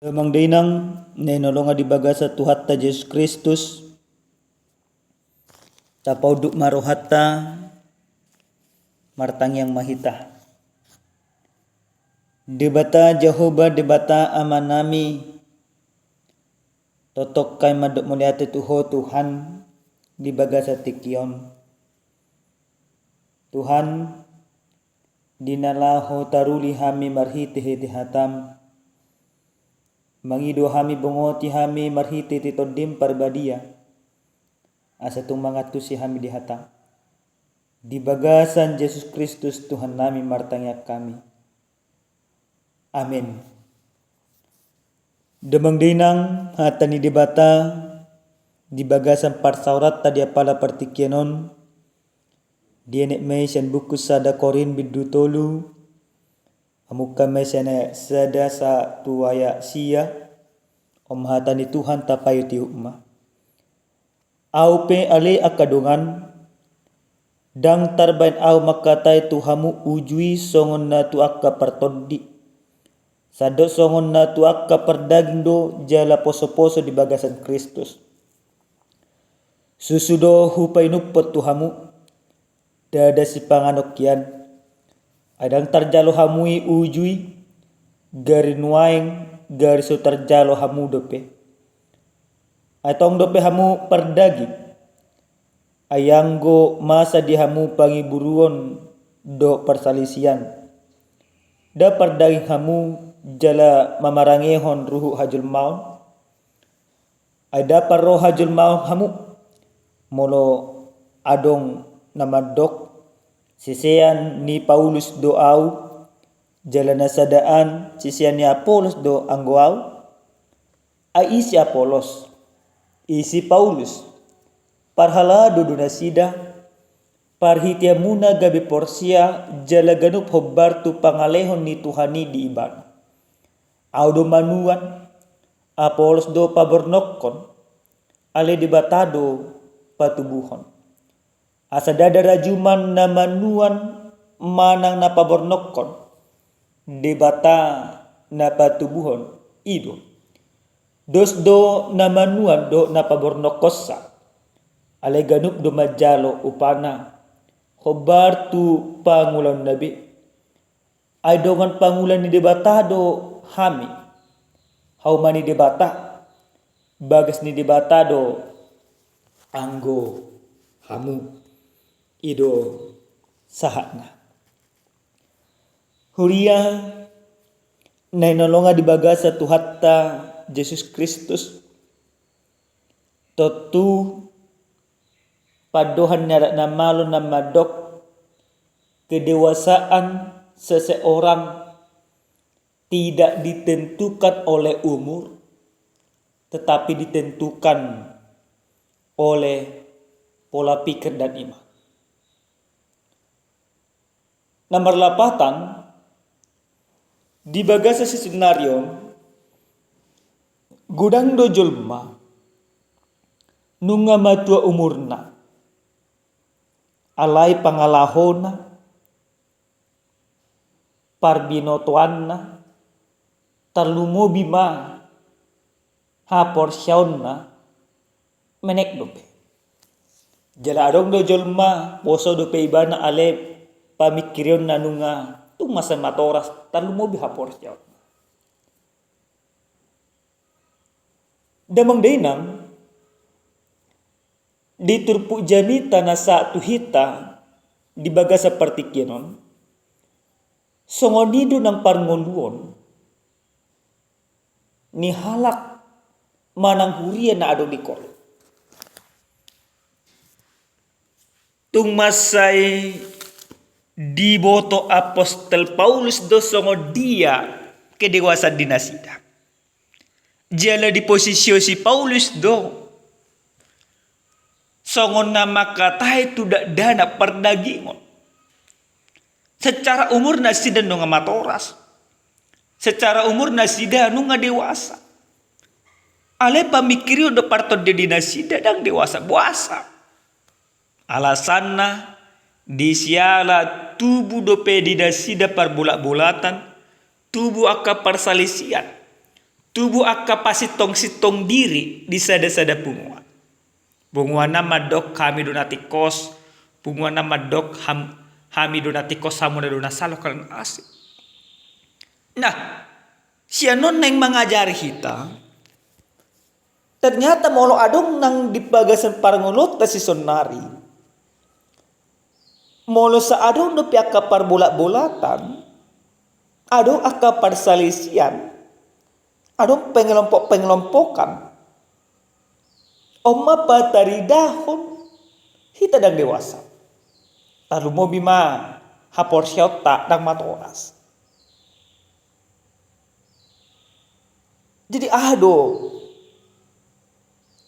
Mangdainang nenolonga di bagasa Tuhatta Yesus Kristus tapauduk marohatta martang yang mahita. Debata Jehovah debata amanami totok kay madok muliate tuho Tuhan di bagasa tikion. Tuhan dinalaho taruli hami marhiti hiti hatam. Mangido hami bongoti hami marhiti titodim parbadia. Asa tumangatu si hami dihatang. Di bagasan Yesus Kristus Tuhan nami martangyak kami. Amin. Demang dinang hatani debata di bagasan parsaurat tadi apala partikienon. Dienek may siyan buku sada Korin bidutolu. Amuka may siya sada sa tuwaya siya. Hatani Tuhan tapayo ti hukma. Aupe ale akadungan. Dang tarbain au makatay tuhamu ujui songon na tu akka partoddi. Sado songon na tu akka pardaging do jala poso-poso di bagasan Kristus. Susudo hupay nupot tuhamu. Dada si panganokyan. Adang tarjalo hamui ujui. Gari nuaing gari so tarjalo hamu dope. Atong dope hamu pardagi. Ayanggo masa di hamu pangiburuon do persalisian. Da pardagi hamu jala mamarangehon ruhu hajul maun. Ada parro hajul maun hamu. Molo adong namadok. Sisean ni Paulus doau. Jala nasadaan sisian ni Apolos do anggoau. Ai si Apolos. Isi Paulus. Parhala do dunasida. Parhitia muna gabi porsia. Jala ganup hobbartu pangalehon ni Tuhani di iban. Audo manuan. Apolos do pabornokkon. Ale dibatado patubuhon. Asa dada rajuman na manuan manang napabornokkon. Debata na patubuhon ido. Dos do na manuan do napabornokkosa. Ale ganup do majalo upana. Khobar tu pangulan nabi. Ay dongan pangulan ni debata do hami. Haumani debata. Bagas ni debata do anggo hamu. Ido sahatna. Huria na inolonga di bagasa Tuhatta Yesus Kristus. Totu padohan na malo na madok kedewasaan seseorang tidak ditentukan oleh umur tetapi ditentukan oleh pola pikir dan iman. Nomor 8 di bagasa senario gudang do julma nunga matua umurna alai pangalahona parbinotoanna tarlumo bima haporsyaonna menek dope. Jala adong do julma poso dope ibana ale pamikirion na nunga tung masa matoras talumo bihapor siya. Damang dainang diturpu janita na sa tuhita di baga sa partikienon songonido ng parngoluon ni halak manang hurian na adong likor. Tung masay di boto Apostol Paulus do songo dia kedewasan dinasida. Jala di posisio si Paulus do songo na makatay tudak dana perdagingon. Secara umur nasida nunga matoras. Secara umur nasida nunga dewasa. Ale pamikirio do parto de dinasida dang dewasa buasa. Alasanna di siala tubuh dope dinasida par bulat-bulatan tubuh aka persalisian tubuh akka pasitong sitong diri di sada-sada pungua. Bunguan nama dok kami donati kos, bunguan nama dok kami donati kos samu dona salo kalian asik. Nah, sianon neng mengajari kita. Ternyata molo adong nang di bagasan parangulot ta si sonari. Molo sa adong no piaka par bola-bolatan, adong akka par salisian, adong pengelompok-pengelompokan. Oma patari dahon hita dang dewasa. Lalu mo bima hapor syauta dang matoras. Jadi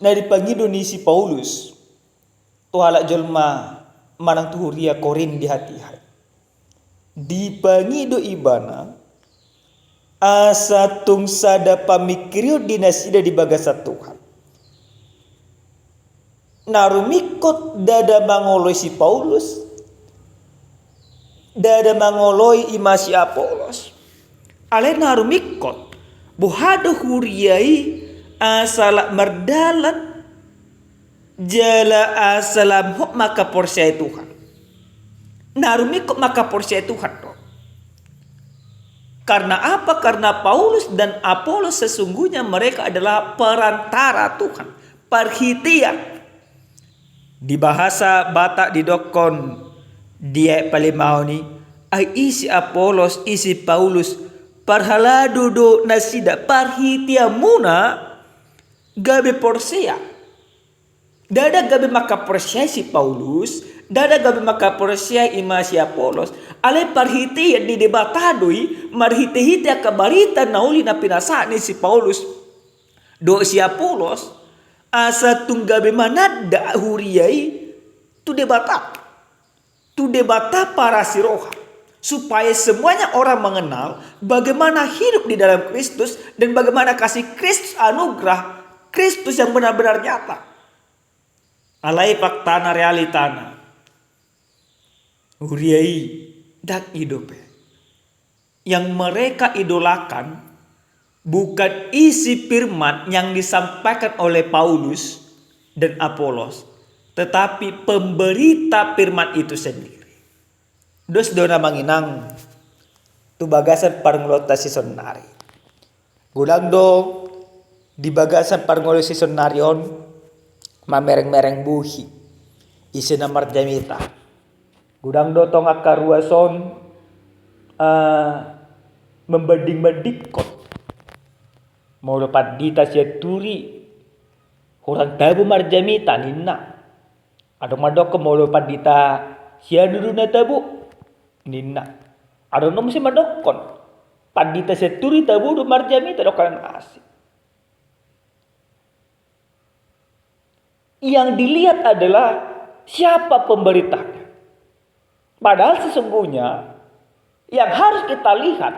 na dipangido ni si Paulus tuhala jelma manang tuhuria Korin di hati-hati. Dipangido ibana asa tung sada pamikirio dinasida di bagasa Tuhan. Narumikot dada mangoloy si Paulus, dada mangoloy ima si Apolos. Ale narumikot buhado huriyai asala mardalat jala asalam hok maka porsya Tuhan. Narumikot maka porsya Tuhan dong. Karena apa? Karena Paulus dan Apolos sesungguhnya mereka adalah perantara Tuhan, perhitian. Di bahasa Batak di dokon dia palimau ni ay isi Apolos isi Paulus parhalado do nasida parhitia muna gabe porsia. Dada gabe maka porsia si Paulus, dada gabe maka porsia ima si Apolos. Ale parhitia di debatadoi marhiti-hiti akabarita nauli na pinasa ni si Paulus do si Apolos. Asa tunggabe manada huriyai tu debata para siroha supaya semuanya orang mengenal bagaimana hidup di dalam Kristus dan bagaimana kasih Kristus anugerah Kristus yang benar-benar nyata. Alai faktana realitana huriyai dak hidup yang mereka idolakan bukan isi firman yang disampaikan oleh Paulus dan Apolos, tetapi pemberita firman itu sendiri. Dos dona manginang tu bagasan parngolota si sonari. Gulang do di bagasan parngolota si sonarion mamereng-mereng buhi isi namar jamita. Gudang do tong akaruason membanding-bandingkot. Mau dapat dita sia turi orang tabu marjamita ninna. Ada madok mau dapat dita sia dulu na tabu ninna. Ada nom si madokon padita sia turi tabu do marjamita dokan asik. Yang dilihat adalah siapa pemberitanya. Padahal sesungguhnya yang harus kita lihat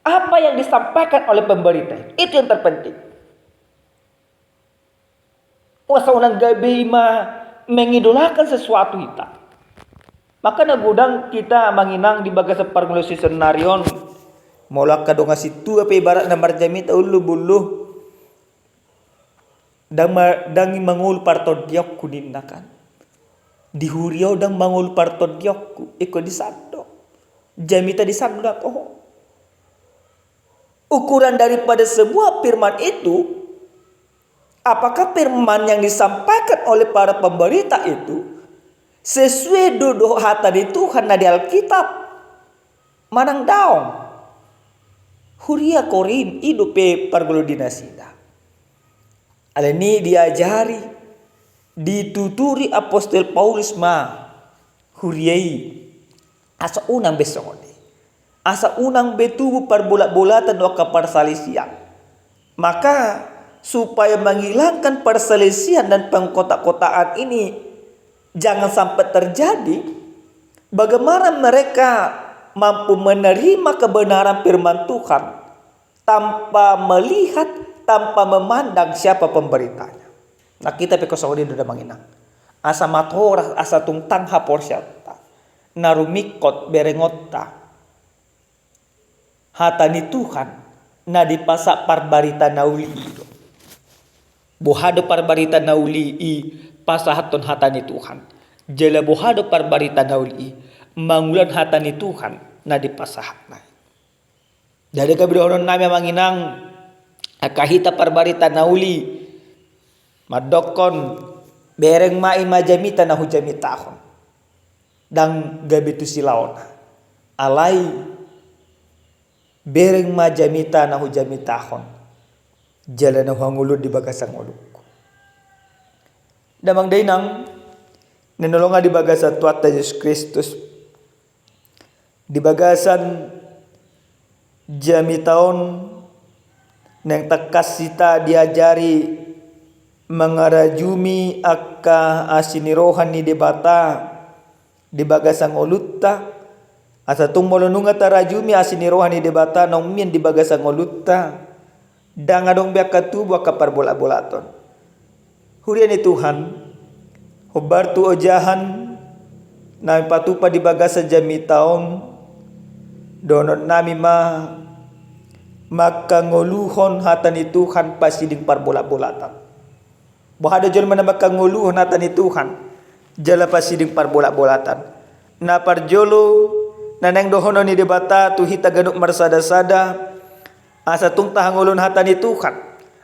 apa yang disampaikan oleh pemberita itu yang terpenting. Wasa unang gabi mengidolakan sesuatu kita. Maka nagudang kita manginang di bagasa parngolosi senarion molak kadonga situ apa ibarat na marjamita ulu bulu dang mangul parto diok kudinakan. Di huriau dang mangul parto diok iko di sado. Jamita di sado oh. Ukuran daripada sebuah firman itu, apakah firman yang disampaikan oleh para pemberita itu sesuai duduk hata di Tuhan na di Alkitab? Manang daong huria Korin idupe pargolo dinasida. Alani diajari dituturi apostol Paulus ma huriai asa unang besok. Asa unang betubu perbola-bolatan do kaparsalisian. Maka supaya menghilangkan perselisihan dan pengkotak-kotaan ini jangan sampai terjadi, bagaimana mereka mampu menerima kebenaran firman Tuhan tanpa melihat, tanpa memandang siapa pemberitanya. Nah kita pekosaudi sudah menginang. Asa matoras, asa tungtang hapor syata. Narumikot berengota. Hata ni Tuhan na di pasa parbarita nauli ido. Bohado parbarita nauli i pasahaton hatani Tuhan. Jela bohado parbarita nauli i mangulan hatani Tuhan na di pasahatna. Dari kabidonon nami manginang akahita parbarita nauli madokon bereng mai majamita na hujamitahon. Dang gabitu silaon alai bereng majamita na hujamitahon jalan na hangulud di bagasang uluk. Damang dainang nanolonga di bagasan tuata Yesus Kristus di bagasan jamitaon nang takas sita diajari mangarajumi akka asinirohan ni debata di bagasang olutta asa tung molonunga tarajumi asinirohan ni debata nong mien di bagasang olutta dangadong biak katubo kapar bola-bolaton hurian ni Tuhan hobar tu ojahan na patupa di bagasan jamitaon donon nami makangoluhon hatan ni Tuhan pasiding parbola-bolatan. Bahada jol mana makangoluhon hatan ni Tuhan jala pasiding parbola-bolatan. Na parjolo nanang dohono ni debata tu hita ganuk marsada-sada asa tung tahangulun hatan ni Tuhan.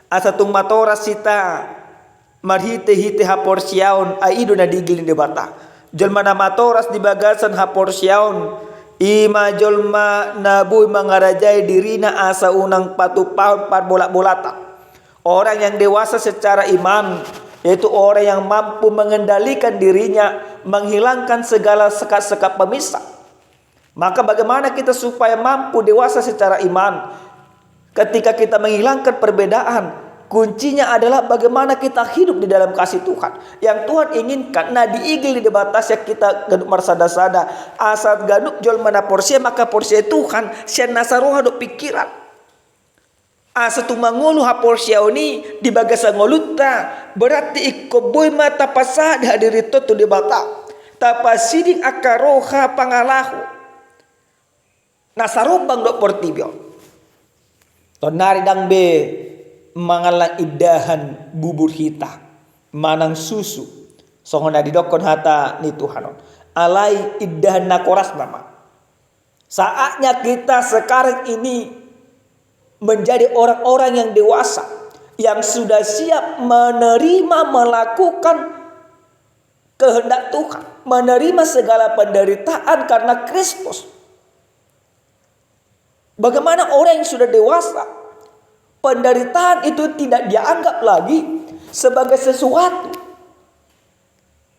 Asa tung matoras sita marhite-hite haporsiaon aido na digil ni debata. Jol mana matoras di bagasan haporsiaon ima jolma nabuy mangarajai dirina asa unang patupahon parbola-bolata. Orang yang dewasa secara iman yaitu orang yang mampu mengendalikan dirinya, menghilangkan segala sekat-sekat pemisah. Maka bagaimana kita supaya mampu dewasa secara iman? Ketika kita menghilangkan perbedaan, kuncinya adalah bagaimana kita hidup di dalam kasih Tuhan. Yang Tuhan inginkan. Nah diigil di debatas ya kita ganuk marsada-sada. Asal ganuk jol mana porsia maka porsia Tuhan. Siya nasaruha do pikiran. Asa tumangulu ha porsia oni di bagasa ngoluta. Berarti ikoboy mata pasad hadirito tu debata. Tapasidik akaroha pangalahu. Nasarubang do portibyo. Tonari dang be mangalang idahan bubur hita manang susu songona didokon hata ni Tuhanon alai idahan nakoras nama. Saatnya kita sekarang ini menjadi orang-orang yang dewasa yang sudah siap menerima melakukan kehendak Tuhan, menerima segala penderitaan karena Kristus. Bagaimana orang yang sudah dewasa penderitaan itu tidak dianggap lagi sebagai sesuatu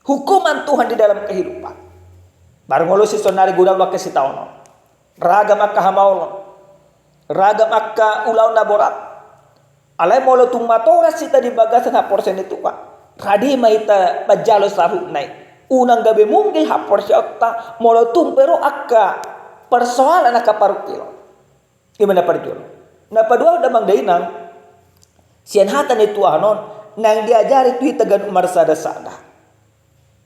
hukuman Tuhan di dalam kehidupan. Barang ngolo si sonari gudang wake si taono. Ragam akka hamaulon. Ragam akka ulaw na borat. Alay molo tung matoras sita di bagasan haporsen itu Pak. Radi maita pajalo sahu naik. Unang gabi munggil haporsen okta molo tung pero akka persoalan akka parukilo. Gimana perjuangan? Na padua damang dainang sian hatan itu anon nang diajari tu hitagan marsada-sada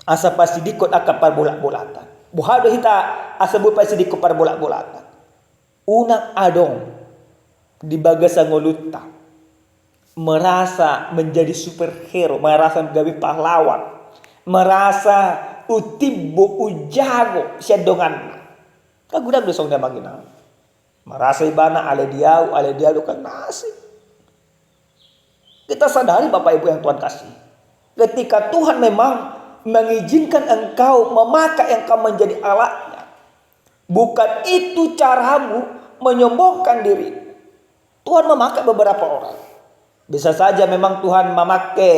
asa pasidikot aka parbolak-bolatan buhado hita asa bu pasidikot parbolak-bolatan unang adong di bagasa ngolutta merasa menjadi superhero, merasa menjadi pahlawan, merasa utibbo ujago siya dongan kagudag dosong na magina. Merasa ibana ale diau kan nasi. Kita sadari Bapak Ibu yang Tuhan kasih. Ketika Tuhan memang mengizinkan engkau memakai engkau menjadi alatnya. Bukan itu caramu menyombongkan diri. Tuhan memakai beberapa orang. Bisa saja memang Tuhan memakai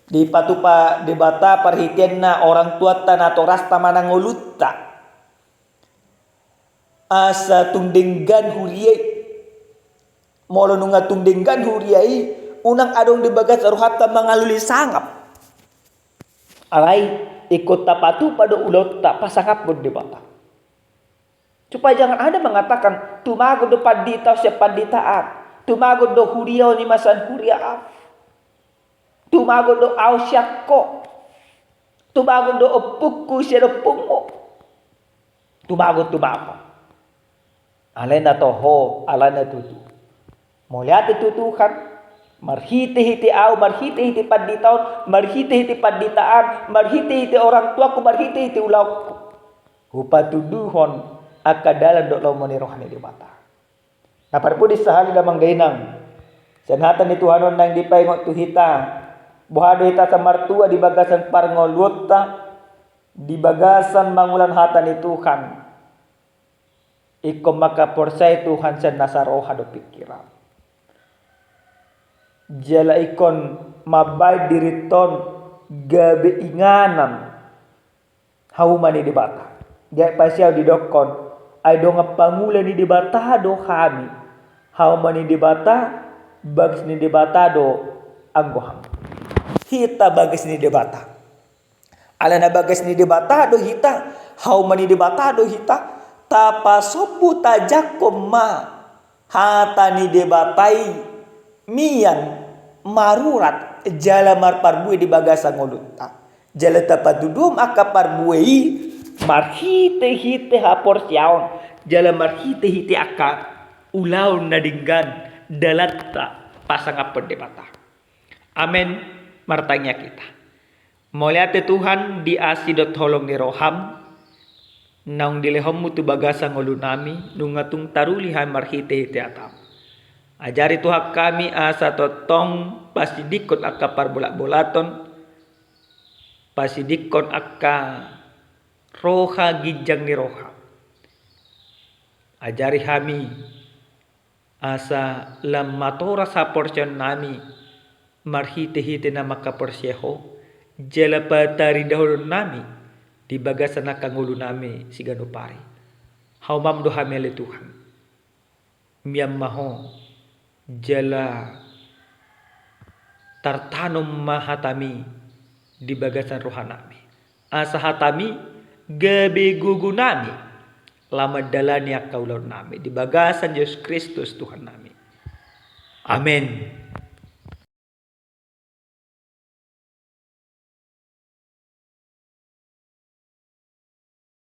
di patupa debata perhitianna orang tua tanah atau rasta manangolutta. Asa tungdenggan huriyai molo nunga tungdenggan huriyai unang adong di bagas aruhata mangaluli sangap alai ikut tapatu pada ulot tak pasangap di bata supaya jangan ada mengatakan tumago do pandita siya panditaat tumago do huriyao ni masan huriyaaf tumago do ausyakko tumago do opukku siya do pungo tumago alay na toho, alay na tutu. Melihat itu Tuhan, marhiti-hiti au, marhiti-hiti panditaon, marhiti-hiti panditaan, marhiti-hiti orang tuaku, marhiti-hiti ulauku. Hupatuduhon akadalan dok lomoni rohani di mata. Naparpun di sahali damang gainang. Senhatan ni Tuhanon nang dipayngok tu hita. Buhado hita sa martua di bagasan parngoluta, di bagasan mangulan hata ni Tuhan. Iko makaporsay Tuhan sa nasaroha do pikiran. Jala ikon mabay diriton gabi inganan haumani di bata. Jaya pasyaw di dokon ay do nga pangulan ni di bata do kami. Haumani di bata bags ni di bata do anggoham. Hita bagas ni di bata. Ala na bagas ni di bata do hita. Haumani di bata do hita. Tapasopu tajakom ma hata ni di batai miyan marurat jala marparbui di bagasa ngoluta jala tapadudum akaparbui marhite-hite hapor siaon jala marhite-hite aka ulaw nadinggan dalatta pasang apod di bata. Amen. Martanya kita moliate Tuhan di asidot holong ni roham naung dilehom mutu bagasa ngolunami nungatung tarulihan marhite-hite atam. Ajari Tuhan kami asa totong pasidikon akka parbolak-bolaton, pasidikon akka roha gijang ni roha. Ajari kami asa lam matora sa porsyon nami marhite-hite na makaporsyeho jala patari dahulu nami di bagasan na kangulo nami si ganupari. Haumam do hamele Tuhan. Miyam maho jala tartanum mahatami di bagasan rohanami. Asa hatami gabi gugunami lama dalani akaulaw nami di bagasan Yesus Kristus Tuhan nami. Amen.